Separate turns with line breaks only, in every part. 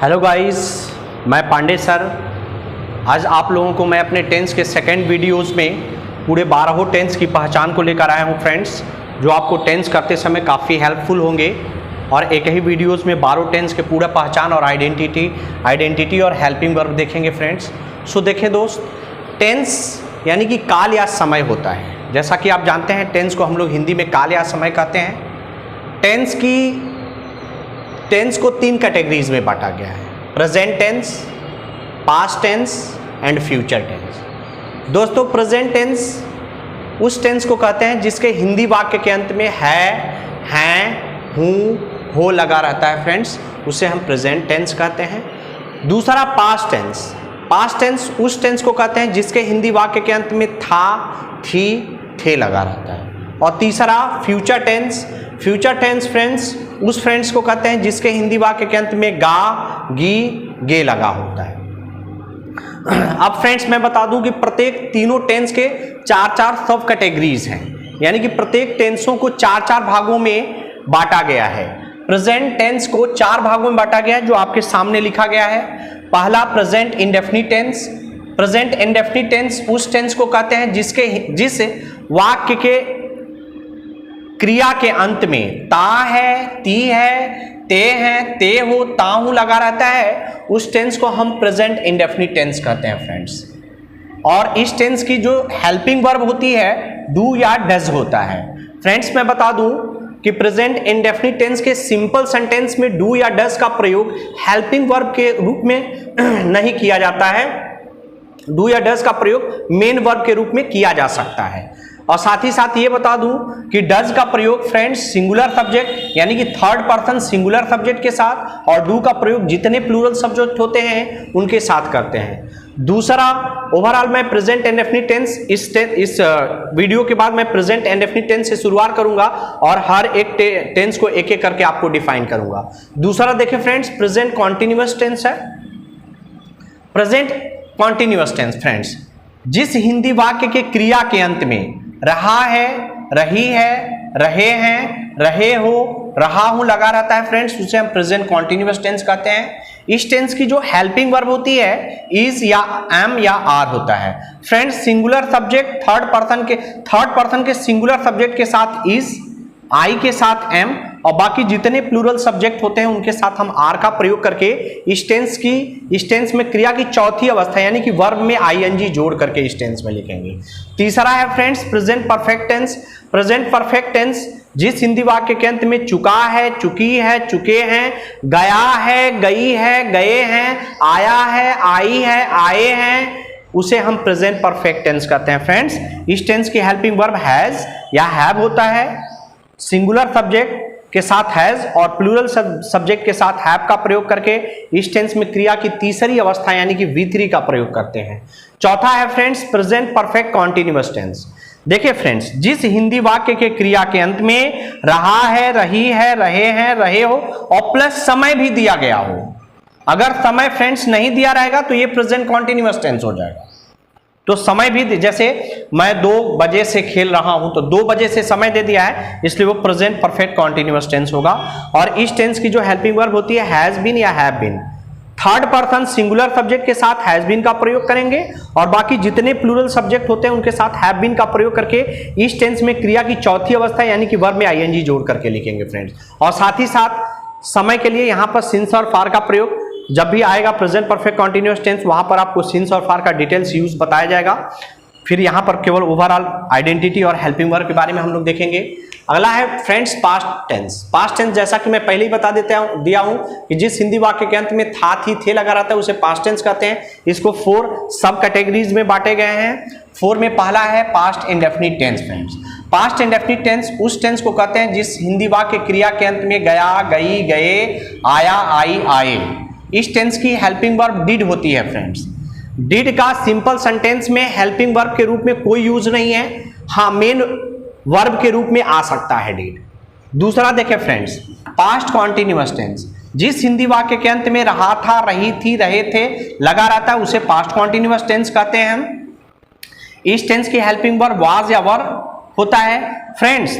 Hello guys, मैं Pandey sir. आज आप लोगों को मैं अपने टेंस के सेकंड वीडियोस में पूरे 12 टेंस की पहचान को लेकर आया हूं फ्रेंड्स, जो आपको टेंस करते समय काफ़ी हेल्पफुल होंगे। और एक ही वीडियोस में 12 टेंस के पूरा पहचान और आइडेंटिटी और हेल्पिंग वर्ब देखेंगे फ्रेंड्स। सो देखें दोस्त, टेंस यानी कि काल या समय होता है। जैसा कि आप जानते हैं, टेंस को हम लोग हिंदी में काल या समय कहते हैं। टेंस को 3 कैटेगरीज में बांटा गया है: present tense, past tense and future tense. दोस्तों, प्रेजेंट टेंस उस टेंस को कहते हैं जिसके हिंदी वाक्य के अंत में है, हैं, हूँ, हो लगा रहता है फ्रेंड्स, उसे हम प्रेजेंट टेंस कहते हैं। दूसरा पास्ट टेंस। पास्ट टेंस उस टेंस को कहते हैं जिसके हिंदी वाक्य के अंत में था, थी, थे लगा रहता है। और तीसरा future tense. Future tense friends उस फ्रेंड्स को कहते हैं जिसके हिंदी वाक्य के अंत में गा, गी, गे लगा होता है। अब फ्रेंड्स मैं बता दूं कि प्रत्येक तीनों टेंस के 4 सब कैटेगरीज हैं, यानी कि प्रत्येक टेंसों को 4 भागों में बांटा गया है। प्रेजेंट टेंस को 4 भागों में बांटा गया है, जो आपके सामने लिखा गया है। पहला present indefinite tense. Present indefinite tense उस टेंस को कहते हैं जिस वाक्य के क्रिया के अंत में ता है, ती है, ते है, ते हो, ताहू लगा रहता है, उस टेंस को हम प्रेजेंट इंडेफिनिट टेंस कहते हैं फ्रेंड्स। और इस टेंस की जो हेल्पिंग वर्ब होती है डू या डज होता है। फ्रेंड्स मैं बता दूं कि प्रेजेंट इंडेफिनिट टेंस के सिंपल सेंटेंस में डू या डज का प्रयोग हेल्पिंग वर्ब के रूप में नहीं किया जाता है। डू या डज का प्रयोग मेन वर्ब के रूप में किया जा सकता है। और साथ ही साथ ये बता दूं कि डज का प्रयोग फ्रेंड्स सिंगुलर सब्जेक्ट यानी कि थर्ड पर्सन सिंगुलर सब्जेक्ट के साथ, और डू का प्रयोग जितने प्लूरल सब्जेक्ट होते हैं उनके साथ करते हैं। दूसरा, ओवरऑल मैं प्रेजेंट इंडेफिनिट टेंस इस वीडियो के बाद मैं प्रेजेंट इंडेफिनिट टेंस से शुरुआत करूंगा और हर एक टेंस को एक एक करके आपको डिफाइन करूंगा। दूसरा देखिए फ्रेंड्स, प्रेजेंट कॉन्टिन्यूअस टेंस है। प्रेजेंट कॉन्टिन्यूअस टेंस फ्रेंड्स जिस हिंदी वाक्य के क्रिया के अंत में रहा है, रही है, रहे हैं, रहे हो, रहा हूं लगा रहता है फ्रेंड्स, उसे हम प्रेजेंट कॉन्टिन्यूअस टेंस कहते हैं। इस टेंस की जो हेल्पिंग वर्ब होती है इज या एम या आर होता है friends. Singular subject third person के सिंगुलर सब्जेक्ट के साथ इज, आई के साथ एम, और बाकी जितने प्लूरल सब्जेक्ट होते हैं उनके साथ हम आर का प्रयोग करके इस टेंस में क्रिया की चौथी अवस्था यानी कि वर्ब में आईएनजी जोड़ करके इस टेंस में लिखेंगे। तीसरा है friends present perfect tense. Present perfect tense जिस हिंदी वाक्य के अंत में चुका है, चुकी है, चुके हैं, गया है, गई है, गए हैं, आया है, आई है, आए हैं, उसे हम प्रेजेंट परफेक्ट टेंस कहते हैं फ्रेंड्स। इस टेंस की हेल्पिंग वर्ब हैज या हैव होता है। सिंगुलर सब्जेक्ट के साथ हैज और प्लूरल सब्जेक्ट के साथ हैव का प्रयोग करके इस टेंस में क्रिया की तीसरी अवस्था यानी कि V3 का प्रयोग करते हैं। चौथा है friends present perfect continuous tense. देखिए फ्रेंड्स, जिस हिंदी वाक्य के क्रिया के अंत में रहा है, रही है, रहे हैं, रहे हो और प्लस समय भी दिया गया हो। अगर समय फ्रेंड्स नहीं दिया रहेगा तो ये प्रेजेंट कॉन्टिन्यूअस टेंस हो जाएगा। तो समय भी, जैसे मैं 2 बजे से खेल रहा हूं तो 2 बजे से समय दे दिया है, इसलिए वो प्रेजेंट परफेक्ट कॉन्टिन्यूअस टेंस होगा। और इस टेंस की जो हेल्पिंग वर्ब होती है हैज बीन या have been. Third person singular subject के साथ हैज बीन का प्रयोग करेंगे और बाकी जितने प्लूरल सब्जेक्ट होते हैं उनके साथ हैव बीन का प्रयोग करके इस टेंस में क्रिया की चौथी अवस्था यानी कि वर्ब में आईएनजी जोड़ करके लिखेंगे फ्रेंड्स। और साथ ही साथ समय के लिए यहां पर सिंस और फार का प्रयोग जब भी आएगा प्रेजेंट परफेक्ट कॉन्टिन्यूअस टेंस, वहां पर आपको सिंस और फार का डिटेल्स यूज बताया जाएगा। फिर यहां पर केवल ओवरऑल आइडेंटिटी और हेल्पिंग वर्ब के बारे में हम लोग देखेंगे। अगला है friends past tense. Past tense जैसा कि मैं पहले ही बता दिया हूं कि जिस हिंदी वाक्य के अंत में था, थी, थे लगा रहता है उसे पास्ट टेंस कहते हैं। इसको 4 सब कैटेगरीज में बांटे गए हैं। 4 में पहला है past indefinite tense friends. Past indefinite tense उस टेंस को कहते हैं जिस हिंदी वाक्य क्रिया के अंत में गया, गई, गए, आया, आई, आए। इस टेंस की हेल्पिंग वर्ब डिड होती है फ्रेंड्स। डिड का सिंपल सेंटेंस में हेल्पिंग वर्ब के रूप में कोई यूज नहीं है। हाँ, मेन वर्ब के रूप में आ सकता है डिड। दूसरा देखें फ्रेंड्स पास्ट कॉन्टिन्यूअस टेंस जिस हिंदी वाक्य के अंत में रहा था, रही थी, रहे थे लगा रहता है उसे पास्ट कॉन्टिन्यूअस टेंस कहते हैं हम। इस टेंस की हेल्पिंग वर्ब वाज या वर होता है friends.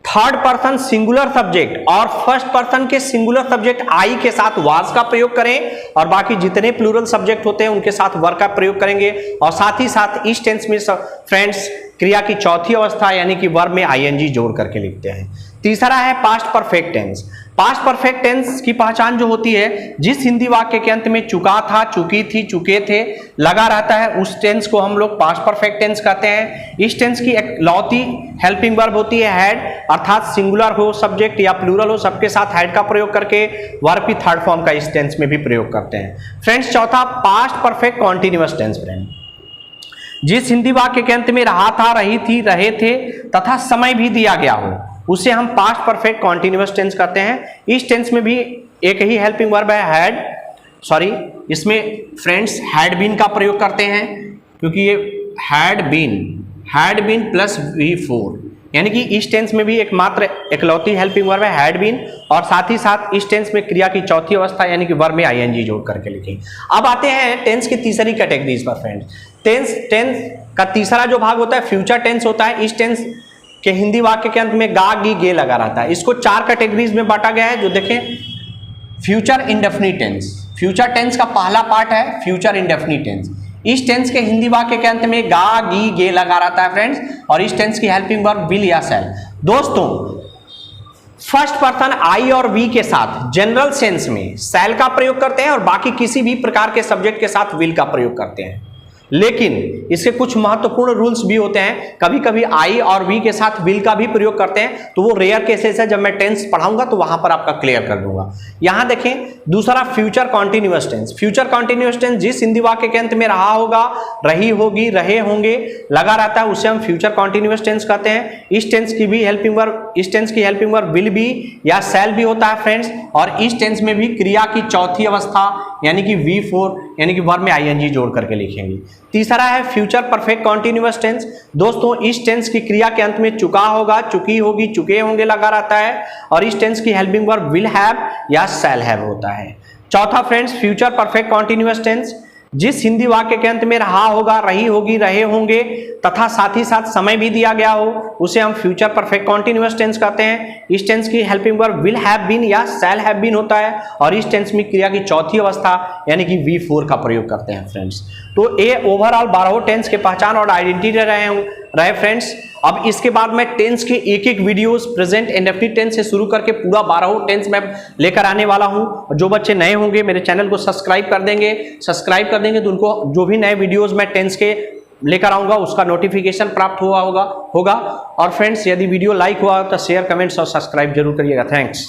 Third person singular subject और फर्स्ट पर्सन के सिंगुलर सब्जेक्ट आई के साथ वाज का प्रयोग करें और बाकी जितने प्लूरल सब्जेक्ट होते हैं उनके साथ वर का प्रयोग करेंगे। और साथ ही साथ इस टेंस में फ्रेंड्स क्रिया की चौथी अवस्था यानी कि वर्ब में आईएनजी जोड़ करके लिखते हैं। तीसरा है past perfect tense. Past perfect tense की पहचान जो होती है, जिस हिंदी वाक्य के अंत में चुका था, चुकी थी, चुके थे लगा रहता है, उस टेंस को हम लोग पास्ट परफेक्ट टेंस कहते हैं। इस टेंस की एक लौती हेल्पिंग वर्ब होती है हैड, अर्थात सिंगुलर हो सब्जेक्ट या प्लूरल हो सबके साथ हैड का प्रयोग करके वर्ब की थर्ड फॉर्म का इस टेंस में भी प्रयोग करते हैं। फ्रेंड्स चौथा past perfect continuous tense. Friend जिस हिंदी वाक्य के अंत में रहा था, रही थी, रहे थे तथा समय भी दिया गया हो उसे हम पास्ट परफेक्ट कॉन्टिन्यूअस टेंस कहते हैं। इस टेंस में भी एक ही हेल्पिंग वर्ब है हैड, इसमें फ्रेंड्स हैड बीन का प्रयोग करते हैं क्योंकि ये हैड बीन प्लस V4 यानी कि इस टेंस में भी एकमात्र इकलौती हेल्पिंग वर्ब है हैड बीन और साथ ही साथ इस टेंस में क्रिया की चौथी अवस्था यानी कि वर्ब में आईएनजी जोड़ करके लिखें। अब आते हैं टेंस की तीसरी कैटेगरीज पर। फ्रेंड्स टेंस का तीसरा जो भाग होता है फ्यूचर टेंस होता है। इस टेंस के हिंदी वाक्य के अंत में गा गी गे लगा रहता है। इसको चार कैटेगरीज में बांटा गया है। जो देखें future indefinite tense, future tense का पहला पार्ट है फ्यूचर इंडेफिनिट टेंस। इस टेंस के हिंदी वाक्य के अंत में गा गी गे लगा रहता है फ्रेंड्स और इस टेंस की हेल्पिंग वर्ब विल या शैल। दोस्तों फर्स्ट पर्सन आई और वी के साथ जनरल सेंस में शैल का प्रयोग करते हैं और बाकी किसी भी प्रकार के सब्जेक्ट के साथ विल का प्रयोग करते हैं, लेकिन इसके कुछ महत्वपूर्ण रूल्स भी होते हैं। कभी कभी आई और वी के साथ विल का भी प्रयोग करते हैं, तो वो रेयर केसेस है। जब मैं टेंस पढ़ाऊंगा तो वहां पर आपका क्लियर कर दूंगा। यहां देखें दूसरा future continuous tense. Future continuous tense जिस हिंदी वाक्य के अंत में रहा होगा, रही होगी, रहे होंगे लगा रहता है उसे हम फ्यूचर कॉन्टिन्यूअस टेंस कहते हैं। इस टेंस की हेल्पिंग वर्ब विल बी या शैल भी होता है फ्रेंड्स और इस टेंस में भी क्रिया की चौथी अवस्था यानी कि V4 यानी कि वर्ब में आईएनजी जोड़ करके लिखेंगे। तीसरा है फ्यूचर परफेक्ट कॉन्टिन्यूअस टेंस। दोस्तों इस टेंस की क्रिया के अंत में चुका होगा, चुकी होगी, चुके होंगे लगा रहता है और इस टेंस की हेल्पिंग वर्ब विल हैव या शैल हैव होता है। चौथा friends future perfect continuous tense जिस हिंदी वाक्य के अंत में रहा होगा, रही होगी, रहे होंगे तथा साथ ही साथ समय भी दिया गया हो उसे हम फ्यूचर परफेक्ट कॉन्टिन्यूअस टेंस कहते हैं। इस टेंस की helping verb will have been या शैल हैव बीन होता है और इस टेंस में क्रिया की चौथी अवस्था यानी कि V4 का प्रयोग करते हैं फ्रेंड्स। तो ये ओवरऑल 12 टेंस के पहचान और आइडेंटिटी रहे फ्रेंड्स। अब इसके बाद मैं टेंस के एक एक वीडियोस प्रेजेंट इंडेफिनिट टेंस से शुरू करके पूरा 12 टेंस मैं लेकर आने वाला हूं। जो बच्चे नए होंगे मेरे चैनल को सब्सक्राइब कर देंगे तो उनको जो भी नए वीडियोस मैं टेंस के लेकर आऊंगा उसका नोटिफिकेशन प्राप्त हुआ होगा। और फ्रेंड्स यदि वीडियो लाइक हुआ तो शेयर, कमेंट्स और सब्सक्राइब जरूर करिएगा। थैंक्स।